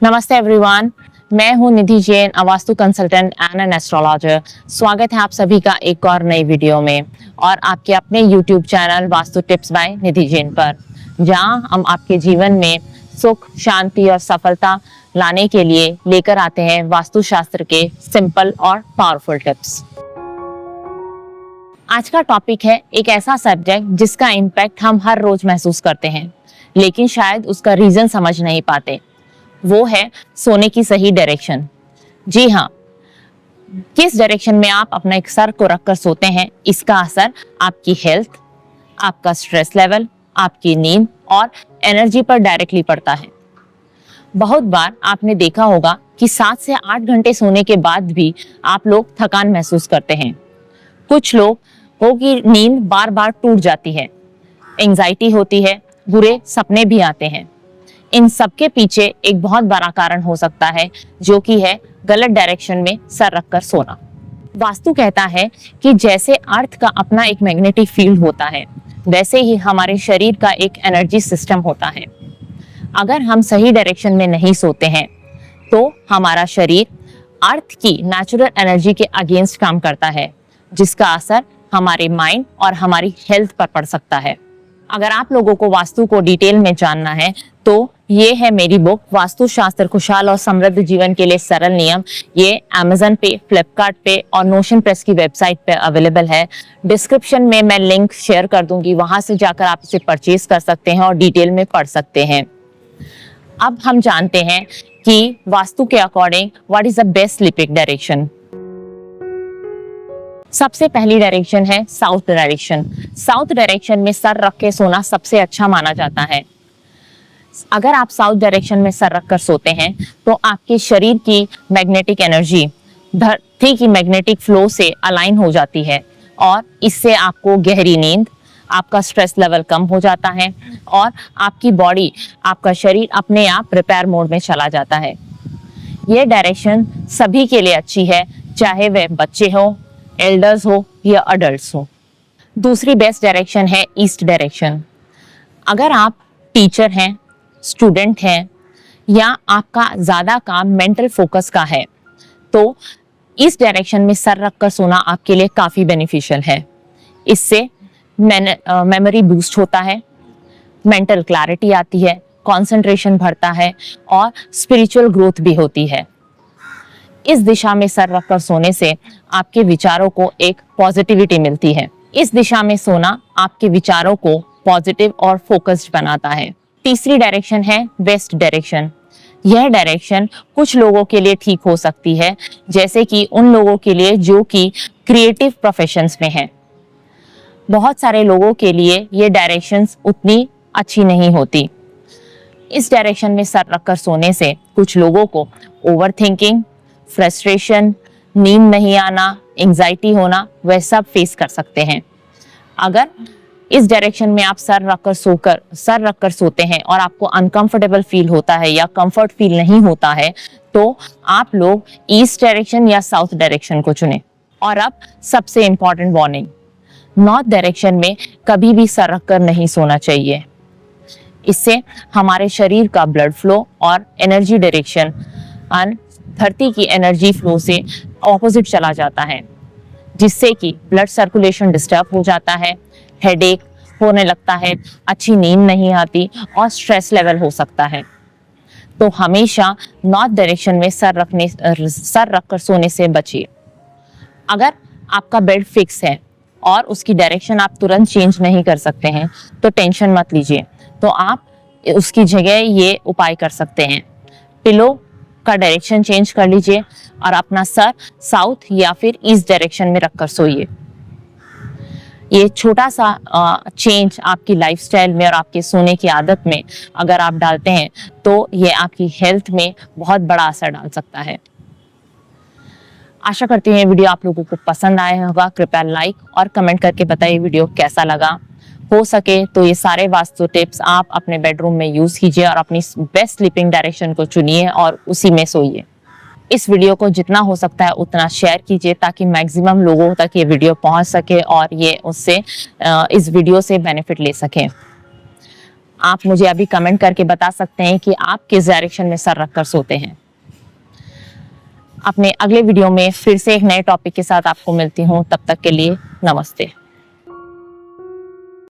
नमस्ते एवरीवन, मैं हूं Nidhi Jain, vastu consultant and an astrologer. स्वागत है आप सभी का एक और नई वीडियो में और आपके अपने YouTube channel vastu tips by Nidhi Jain पर, जहां हम आपके जीवन में सुख, शांति और सफलता लाने के लिए लेकर आते हैं वास्तुशास्त्र के सिंपल और पावरफुल टिप्स। आज का टॉपिक है एक ऐसा सब्जेक्ट जिसका इम्पैक्ट हम हर रोज महसूस करते हैं, लेकिन शायद उसका रीजन समझ नहीं पाते। वो है सोने की सही डायरेक्शन। जी हाँ, किस डायरेक्शन में आप अपना एक सर को रखकर सोते हैं, इसका असर आपकी हेल्थ, आपका स्ट्रेस लेवल, आपकी नींद और एनर्जी पर डायरेक्टली पड़ता है। बहुत बार आपने देखा होगा कि 7 से 8 घंटे सोने के बाद भी आप लोग थकान महसूस करते हैं। कुछ लोग हो कि नींद बार बार टूट जाती है, एंजाइटी होती है, बुरे सपने भी आते हैं। इन सब के पीछे एक बहुत बड़ा कारण हो सकता है, जो कि है गलत डायरेक्शन में सर रखकर सोना। वास्तु कहता है कि जैसे अर्थ का अपना एक मैग्नेटिक फील्ड होता है, वैसे ही हमारे शरीर का एक एनर्जी सिस्टम होता है। अगर हम सही डायरेक्शन में नहीं सोते हैं तो हमारा शरीर अर्थ की नेचुरल एनर्जी के अगेंस्ट काम करता है, जिसका असर हमारे माइंड और हमारी हेल्थ पर पड़ सकता है। अगर आप लोगों को वास्तु को डिटेल में जानना है तो ये है मेरी बुक, वास्तुशास्त्र खुशहाल और समृद्ध जीवन के लिए सरल नियम। ये Amazon पे, फ्लिपकार्ट पे और नोशन प्रेस की वेबसाइट पे अवेलेबल है। डिस्क्रिप्शन में मैं लिंक शेयर कर दूंगी, वहां से जाकर आप इसे परचेज कर सकते हैं और डिटेल में पढ़ सकते हैं। अब हम जानते हैं कि वास्तु के according what is the best sleeping direction. सबसे पहली डायरेक्शन है साउथ डायरेक्शन। साउथ डायरेक्शन में सर रख के सोना सबसे अच्छा माना जाता है। अगर आप साउथ डायरेक्शन में सर रखकर सोते हैं तो आपके शरीर की मैग्नेटिक एनर्जी धरती की मैग्नेटिक फ्लो से अलाइन हो जाती है और इससे आपको गहरी नींद, आपका स्ट्रेस लेवल कम हो जाता है और आपकी बॉडी, आपका शरीर अपने आप रिपेयर मोड में चला जाता है। यह डायरेक्शन सभी के लिए अच्छी है, चाहे वह बच्चे हो, एल्डर्स हो या अडल्ट्स हो। दूसरी बेस्ट डायरेक्शन है ईस्ट डायरेक्शन। अगर आप टीचर हैं, स्टूडेंट हैं या आपका ज्यादा काम मेंटल फोकस का है तो इस डायरेक्शन में सर रखकर सोना आपके लिए काफी बेनिफिशियल है। इससे मेमोरी बूस्ट होता है, मेंटल क्लैरिटी आती है, कंसंट्रेशन बढ़ता है और स्पिरिचुअल ग्रोथ भी होती है। इस दिशा में सर रखकर सोने से आपके विचारों को एक पॉजिटिविटी मिलती है। इस दिशा में सोना आपके विचारों को पॉजिटिव और फोकस्ड बनाता है। तीसरी डायरेक्शन है वेस्ट डायरेक्शन। यह डायरेक्शन कुछ लोगों के लिए ठीक हो सकती है, जैसे कि उन लोगों के लिए जो कि क्रिएटिव प्रोफेशंस में हैं। बहुत सारे लोगों के लिए ये डायरेक्शंस उतनी अच्छी नहीं होती। इस डायरेक्शन में सर रखकर सोने से कुछ लोगों को ओवरथिंकिंग, फ्रस्ट्रेशन, नींद नहीं आना, एंजाइटी होना, वह सब फेस कर सकते हैं। अगर इस डायरेक्शन में आप सर रखकर सोते हैं और आपको अनकंफर्टेबल फील होता है या कंफर्ट फील नहीं होता है तो आप लोग ईस्ट डायरेक्शन या साउथ डायरेक्शन को चुनें। और अब सबसे इंपॉर्टेंट वार्निंग, नॉर्थ डायरेक्शन में कभी भी सर रखकर नहीं सोना चाहिए। इससे हमारे शरीर का ब्लड फ्लो और एनर्जी डायरेक्शन धरती की एनर्जी फ्लो से ऑपोजिट चला जाता है, जिससे कि ब्लड सर्कुलेशन डिस्टर्ब हो जाता है, हेडेक होने लगता है, अच्छी नींद नहीं आती और स्ट्रेस लेवल हो सकता है। तो हमेशा नॉर्थ डायरेक्शन में सर रखकर सोने से बचिए। अगर आपका बेड फिक्स है और उसकी डायरेक्शन आप तुरंत चेंज नहीं कर सकते हैं तो टेंशन मत लीजिए, तो आप उसकी जगह ये उपाय कर सकते हैं। पिलो का डायरेक्शन चेंज कर लीजिए और अपना सर साउथ या फिर ईस्ट डायरेक्शन में रखकर सोइए। ये छोटा सा चेंज आपकी लाइफस्टाइल में और आपके सोने की आदत में अगर आप डालते हैं तो ये आपकी हेल्थ में बहुत बड़ा असर डाल सकता है। आशा करती हूँ ये वीडियो आप लोगों को पसंद आया होगा। कृपया लाइक और कमेंट करके बताइए वीडियो कैसा लगा। हो सके तो ये सारे वास्तु टिप्स आप अपने बेडरूम में यूज कीजिए और अपनी बेस्ट स्लीपिंग डायरेक्शन को चुनिए और उसी में सोइए। इस वीडियो को जितना हो सकता है उतना शेयर कीजिए ताकि मैक्सिमम लोगों तक ये वीडियो पहुंच सके और ये उससे इस वीडियो से बेनिफिट ले सकें। आप मुझे अभी कमेंट करके बता सकते हैं कि आप किस डायरेक्शन में सर रखकर सोते हैं। अपने अगले वीडियो में फिर से एक नए टॉपिक के साथ आपको मिलती हूँ। तब तक के लिए नमस्ते।